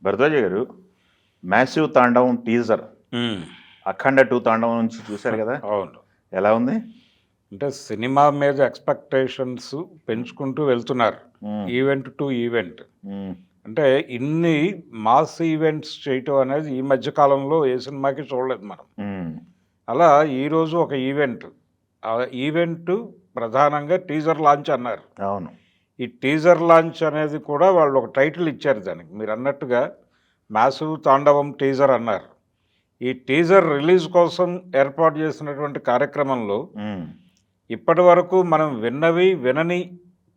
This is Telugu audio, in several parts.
భరద్వాజ గారు, మ్యాసివ్ తాండవం టీజర్ ఉమ్, అఖండ 2 తాండవం నుంచి చూశారు కదా, అవును. ఎలా ఉంది? అంటే సినిమా మీద ఎక్స్పెక్టేషన్స్ పెంచుకుంటూ వెళ్తున్నారు, మ్మ్. Event to event. మ్మ్. అంటే ఇన్ని మాస్ ఈవెంట్స్ చేయటం అనేది ఈ మధ్య కాలంలో ఏ సినిమాకి చూడలేదు మనం. మ్మ్. అలా ఈరోజు ఒక ఈవెంట్, ఆ ఈవెంట్ ప్రధానంగా టీజర్ లాంచ్ అన్నారు. అవును. ఈ టీజర్ లాంచ్ అనేది కూడా వాళ్ళు ఒక టైటిల్ ఇచ్చారు దానికి, మీరు అన్నట్టుగా మ్యాసివ్ తాండవం టీజర్ అన్నారు. ఈ టీజర్ రిలీజ్ కోసం ఏర్పాటు చేసినటువంటి కార్యక్రమంలో మ్మ్. ఇప్పటి వరకు మనం విన్నవి వినని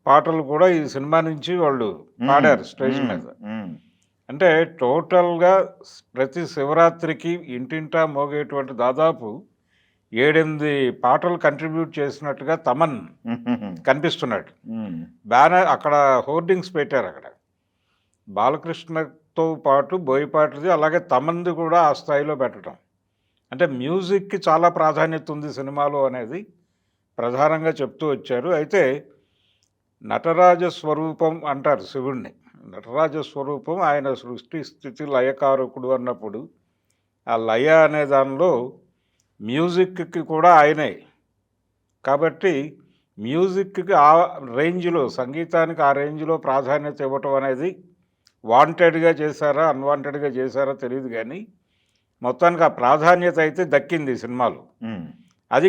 పాటలు కూడా ఈ సినిమా నుంచి వాళ్ళు పాడారు స్టేజ్ మీద. మ్మ్. అంటే టోటల్గా ప్రతి శివరాత్రికి ఇంటింటా మోగేటువంటి దాదాపు 7-8 పాటలు కంట్రిబ్యూట్ చేసినట్టుగా తమన్ మ్మ్. కనిపిస్తున్నాడు. మ్మ్. బ్యానర్ అక్కడ హోర్డింగ్స్ పెట్టారు, అక్కడ బాలకృష్ణతో పాటు బోయపాటిది, అలాగే తమన్ది కూడా ఆ స్థాయిలో పెట్టడం. అంటే మ్యూజిక్కి చాలా ప్రాధాన్యత ఉంది సినిమాలో అనేది ప్రధానంగా చెప్తూ వచ్చారు. అయితే నటరాజ స్వరూపం అంటారు శివుణ్ణి. నటరాజ స్వరూపం ఆయన సృష్టి స్థితి లయకారకుడు అన్నప్పుడు ఆ లయ అనే దానిలో మ్యూజిక్కి కూడా ఆయనే. కాబట్టి మ్యూజిక్కి ఆ రేంజ్లో, సంగీతానికి ఆ రేంజ్లో ప్రాధాన్యత ఇవ్వటం అనేది వాంటెడ్గా చేశారా అన్వాంటెడ్గా చేశారా తెలియదు, కానీ మొత్తానికి ఆ ప్రాధాన్యత అయితే దక్కింది ఈ సినిమాలో. మ్మ్. అది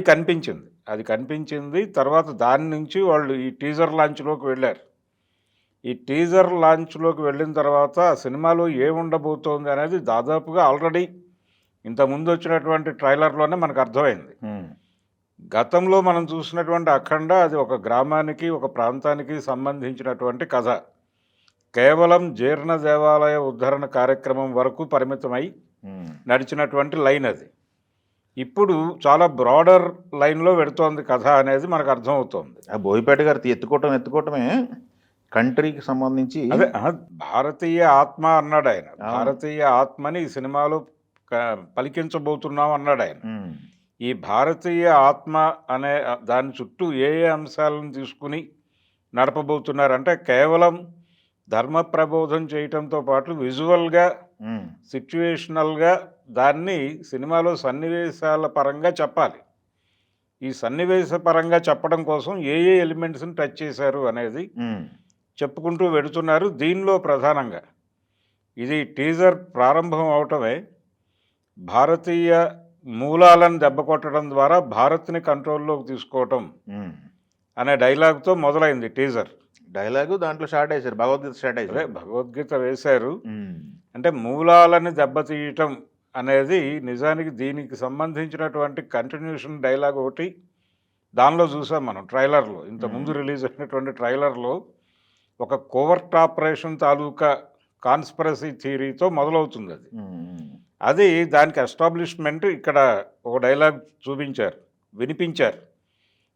కనిపించింది. తర్వాత దాని నుంచి వాళ్ళు ఈ టీజర్ లాంచ్లోకి వెళ్ళారు. ఈ టీజర్ లాంచ్లోకి వెళ్ళిన తర్వాత ఆ సినిమాలో ఏముండబోతోంది అనేది దాదాపుగా ఆల్రెడీ ఇంతకుముందు వచ్చినటువంటి ట్రైలర్లోనే మనకు అర్థమైంది. మ్మ్. గతంలో మనం చూసినటువంటి అఖండ అది ఒక గ్రామానికి, ఒక ప్రాంతానికి సంబంధించినటువంటి కథ. కేవలం జీర్ణ దేవాలయ ఉద్ధరణ కార్యక్రమం వరకు పరిమితమై మ్మ్. నడిచినటువంటి లైన్ అది. ఇప్పుడు చాలా బ్రాడర్ లైన్లో పెడుతోంది కథ అనేది మనకు అర్థమవుతోంది. ఆ బోయపేట గారు ఎత్తుకోవటమే కంట్రీకి సంబంధించి. అదే భారతీయ ఆత్మ అన్నాడు ఆయన. భారతీయ ఆత్మని ఈ సినిమాలో పలికించబోతున్నాం అన్నాడు ఆయన. మ్మ్. ఈ భారతీయ ఆత్మ అనే దాని చుట్టూ ఏ అంశాలను తీసుకుని నడపబోతున్నారంటే కేవలం ధర్మ ప్రబోధం చేయటంతో పాటు విజువల్గా, మ్మ్. సిచ్యువేషనల్గా దాన్ని సినిమాలో సన్నివేశాల పరంగా చెప్పాలి. ఈ సన్నివేశ పరంగా చెప్పడం కోసం ఏ ఎలిమెంట్స్ని టచ్ చేశారు అనేది మ్మ్. చెప్పుకుంటూ వెడుతున్నారు. దీనిలో ప్రధానంగా ఇది టీజర్ ప్రారంభం అవటమే భారతీయ మూలాలను దెబ్బకొట్టడం ద్వారా భారత్ని కంట్రోల్లోకి తీసుకోవటం మ్మ్. అనే డైలాగ్తో మొదలైంది టీజర్. డైలాగు దాంట్లో స్టార్ట్ అయ్యారు, భగవద్గీత స్టార్ట్ అదే అయ్యారు. భగవద్గీత వేశారు. మ్మ్. అంటే మూలాలని దెబ్బతీయటం అనేది నిజానికి దీనికి సంబంధించినటువంటి కంటిన్యూషన్ డైలాగ్ ఒకటి దానిలో చూసాం మనం ట్రైలర్లో. ఇంతకుముందు రిలీజ్ అయినటువంటి ట్రైలర్లో ఒక కోవర్ట్ ఆపరేషన్ తాలూకా కాన్స్పిరసీ థియరీతో మొదలవుతుంది అది. మ్మ్. అది దానికి ఎస్టాబ్లిష్మెంట్ ఇక్కడ ఒక డైలాగ్ చూపించారు, వినిపించారు.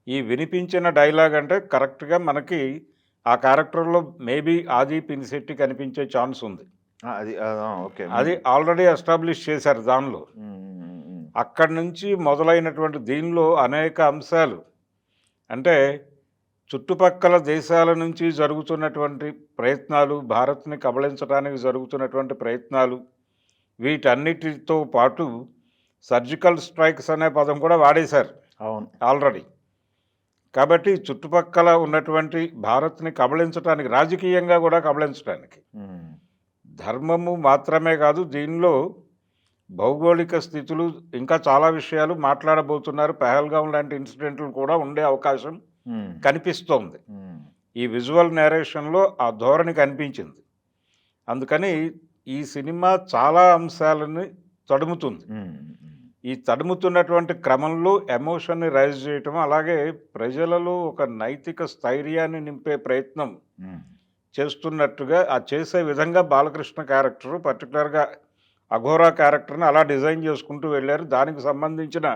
ఈ వినిపించిన డైలాగ్ అంటే కరెక్ట్గా మనకి ఆ క్యారెక్టర్లో మేబీ ఆది పినిశెట్టి కనిపించే ఛాన్స్ ఉంది. అది ఓకే, అది ఆల్రెడీ ఎస్టాబ్లిష్ చేశారు దానిలో. మ్మ్. అక్కడి నుంచి మొదలైనటువంటి దీనిలో అనేక అంశాలు, అంటే చుట్టుపక్కల దేశాల నుంచి జరుగుతున్నటువంటి ప్రయత్నాలు, భారత్ని కబళించడానికి జరుగుతున్నటువంటి ప్రయత్నాలు, వీటన్నిటితో పాటు సర్జికల్ స్ట్రైక్స్ అనే పదం కూడా వాడేశారు అవును ఆల్రెడీ. కాబట్టి చుట్టుపక్కల ఉన్నటువంటి భారత్ని కబళించడానికి, రాజకీయంగా కూడా కబళించడానికి, మ్మ్. ధర్మము మాత్రమే కాదు దీనిలో భౌగోళిక స్థితులు, ఇంకా చాలా విషయాలు మాట్లాడబోతున్నారు. పహల్గాం లాంటి ఇన్సిడెంట్లు కూడా ఉండే అవకాశం మ్మ్. కనిపిస్తోంది. మ్మ్. ఈ విజువల్ నేరేషన్లో ఆ ధోరణి కనిపించింది. అందుకని ఈ సినిమా చాలా అంశాలని తడుముతుంది. మ్మ్. ఈ తడుముతున్నటువంటి క్రమంలో ఎమోషన్ని రైజ్ చేయటం, అలాగే ప్రజలలో ఒక నైతిక స్థైర్యాన్ని నింపే ప్రయత్నం మ్మ్. చేస్తున్నట్టుగా ఆ చేసే విధంగా బాలకృష్ణ క్యారెక్టరు, పర్టికులర్గా అఘోరా క్యారెక్టర్ని అలా డిజైన్ చేసుకుంటూ వెళ్ళారు. దానికి సంబంధించిన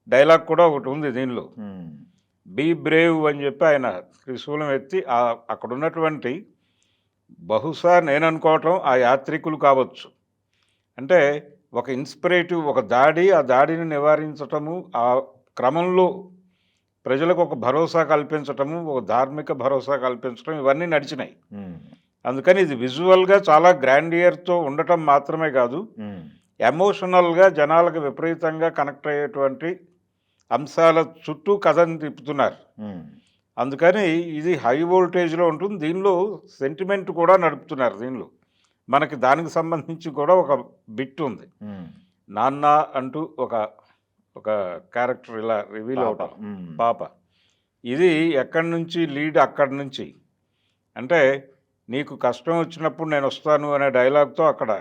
డైలాగ్ కూడా ఒకటి ఉంది దీనిలో. మ్మ్. బీ బ్రేవ్ అని చెప్పి ఆయన త్రిశూలం ఎత్తి అక్కడ ఉన్నటువంటి, బహుశా నేను అనుకోవటం ఆ యాత్రికులు కావచ్చు. అంటే ఒక ఇన్స్పిరేటివ్, ఒక దాడి, ఆ దాడిని నివారించటము, ఆ క్రమంలో ప్రజలకు ఒక భరోసా కల్పించటము, ఒక ధార్మిక భరోసా కల్పించటం, ఇవన్నీ నడిచినాయి. అందుకని ఇది విజువల్గా చాలా గ్రాండియర్తో ఉండటం మాత్రమే కాదు, ఎమోషనల్గా జనాలకు విపరీతంగా కనెక్ట్ అయ్యేటువంటి అంశాల చుట్టూ కథని తిప్పుతున్నారు. అందుకని ఇది హై వోల్టేజ్లో ఉంటుంది. దీనిలో సెంటిమెంట్ కూడా నడుపుతున్నారు. దీనిలో మనకి దానికి సంబంధించి కూడా ఒక బిట్ ఉంది. నాన్న అంటూ ఒక క్యారెక్టర్ ఇలా రివీల్ అవటం, పాప. ఇది ఎక్కడి నుంచి లీడ్, అక్కడి నుంచి అంటే నీకు కష్టం వచ్చినప్పుడు నేను వస్తాను అనే డైలాగ్తో అక్కడ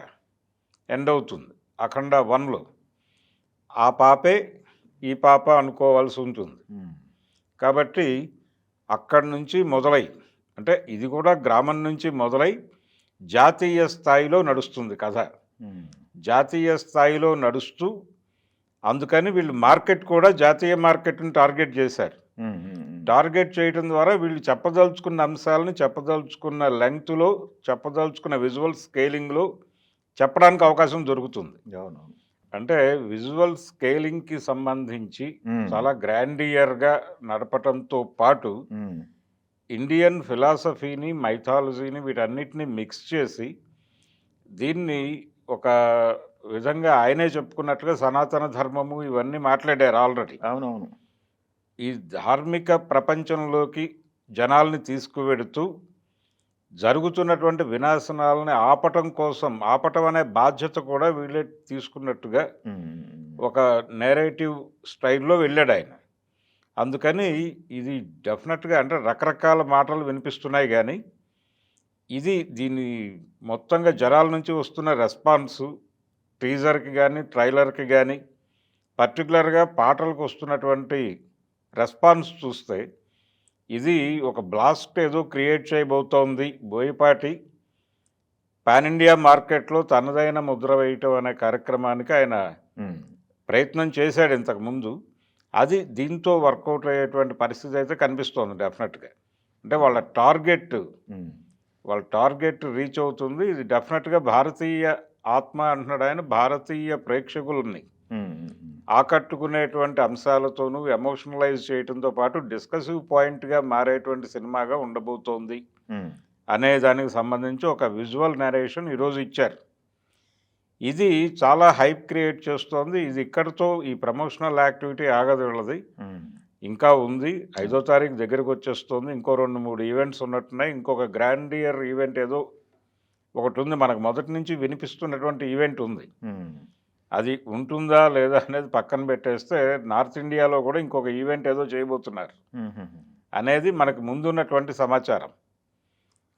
ఎండ్ అవుతుంది. అఖండ 1లో ఆ పాపే ఈ పాప అనుకోవాల్సి ఉంటుంది. కాబట్టి అక్కడి నుంచి మొదలై, అంటే ఇది కూడా గ్రామం నుంచి మొదలై జాతీయ స్థాయిలో నడుస్తుంది కథ. జాతీయ స్థాయిలో నడుస్తూ అందుకని వీళ్ళు మార్కెట్ కూడా జాతీయ మార్కెట్ని టార్గెట్ చేశారు. టార్గెట్ చేయడం ద్వారా వీళ్ళు చెప్పదలుచుకున్న అంశాలను చెప్పదలుచుకున్న లెంగ్త్లో, చెప్పదలుచుకున్న విజువల్ స్కేలింగ్లో చెప్పడానికి అవకాశం దొరుకుతుంది. అంటే విజువల్ స్కేలింగ్కి సంబంధించి చాలా గ్రాండియర్గా నడపటంతో పాటు ఇండియన్ ఫిలాసఫీని, మైథాలజీని, వీటన్నిటిని మిక్స్ చేసి దీన్ని ఒక విధంగా ఆయనే చెప్పుకున్నట్టుగా సనాతన ధర్మము ఇవన్నీ మాట్లాడారు ఆల్రెడీ. అవునవును. ఈ ధార్మిక ప్రపంచంలోకి జనాల్ని తీసుకువెడుతూ జరుగుతున్నటువంటి వినాశనాలని ఆపటం అనే బాధ్యత కూడా వీళ్ళే తీసుకున్నట్టుగా ఒక నేరేటివ్ స్టైల్లో వెళ్ళాడు ఆయన. అందుకని ఇది డెఫినెట్గా, అంటే రకరకాల మాటలు వినిపిస్తున్నాయి కానీ దీని మొత్తంగా జనాల నుంచి వస్తున్న రెస్పాన్సు, టీజర్కి కానీ ట్రైలర్కి కానీ పర్టికులర్గా పాటలకు వస్తున్నటువంటి రెస్పాన్స్ చూస్తే ఇది ఒక బ్లాస్ట్ ఏదో క్రియేట్ చేయబోతోంది. బోయపాటి పాన్ ఇండియా మార్కెట్లో తనదైన ముద్ర వేయటం అనే కార్యక్రమానికి ఆయన ప్రయత్నం చేశాడు ఇంతకుముందు. అది దీంతో వర్కౌట్ అయ్యేటువంటి పరిస్థితి అయితే కనిపిస్తోంది డెఫినెట్గా. అంటే వాళ్ళ టార్గెట్ రీచ్ అవుతుంది. ఇది డెఫినెట్గా భారతీయ ఆత్మ అంటున్నాడు ఆయన, భారతీయ ప్రేక్షకుల్ని ఆకట్టుకునేటువంటి అంశాలతోనూ ఎమోషనలైజ్ చేయడంతో పాటు డిస్కసివ్ పాయింట్గా మారేటువంటి సినిమాగా ఉండబోతోంది అనే దానికి సంబంధించి ఒక విజువల్ నరేషన్ ఈరోజు ఇచ్చారు. ఇది చాలా హైప్ క్రియేట్ చేస్తోంది. ఇది ఇక్కడితో ఈ ప్రమోషనల్ యాక్టివిటీ ఆగదు. వీళ్ళది ఇంకా ఉంది. 5వ తారీఖు దగ్గరకు వచ్చేస్తుంది. ఇంకో 2-3 ఈవెంట్స్ ఉన్నట్టున్నాయి. ఇంకొక గ్రాండియర్ ఈవెంట్ ఏదో ఒకటి ఉంది. మనకు మొదటి నుంచి వినిపిస్తున్నటువంటి ఈవెంట్ ఉంది. అది ఉంటుందా లేదా అనేది పక్కన పెట్టేస్తే నార్త్ ఇండియాలో కూడా ఇంకొక ఈవెంట్ ఏదో చేయబోతున్నారు అనేది మనకు ముందున్నటువంటి సమాచారం.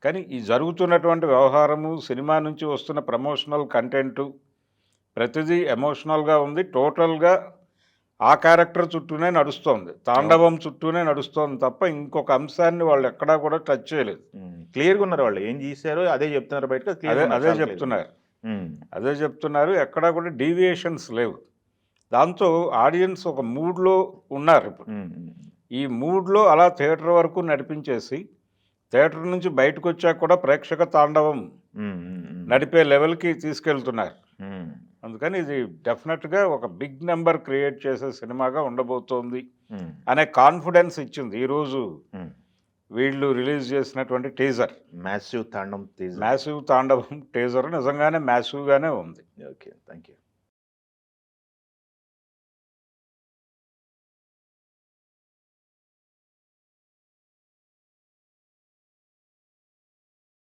కానీ ఈ జరుగుతున్నటువంటి వ్యవహారము, సినిమా నుంచి వస్తున్న ప్రమోషనల్ కంటెంటు ప్రతిదీ ఎమోషనల్గా ఉంది. టోటల్గా ఆ క్యారెక్టర్ చుట్టూనే నడుస్తోంది, తాండవం చుట్టూనే నడుస్తోంది తప్ప ఇంకొక అంశాన్ని వాళ్ళు ఎక్కడా కూడా టచ్ చేయలేదు. క్లియర్గా ఉన్నారు. వాళ్ళు ఏం చేశారో అదే చెప్తున్నారు బయట. అదే చెప్తున్నారు. ఎక్కడా కూడా డీవియేషన్స్ లేవు. దాంతో ఆడియన్స్ ఒక మూడ్లో ఉన్నారు. ఇప్పుడు ఈ మూడ్లో అలా థియేటర్ వరకు నడిపించేసి థియేటర్ నుంచి బయటకు వచ్చాక కూడా ప్రేక్షక తాండవం నడిపే లెవెల్కి తీసుకెళ్తున్నారు. అందుకని ఇది డెఫినెట్గా ఒక బిగ్ నెంబర్ క్రియేట్ చేసే సినిమాగా ఉండబోతోంది అనే కాన్ఫిడెన్స్ ఇచ్చింది ఈరోజు వీళ్ళు రిలీజ్ చేసినటువంటి టీజర్. మ్యాసివ్ తాండవం టీజర్ నిజంగానే మ్యాసివ్గానే ఉంది. Okay, thank you.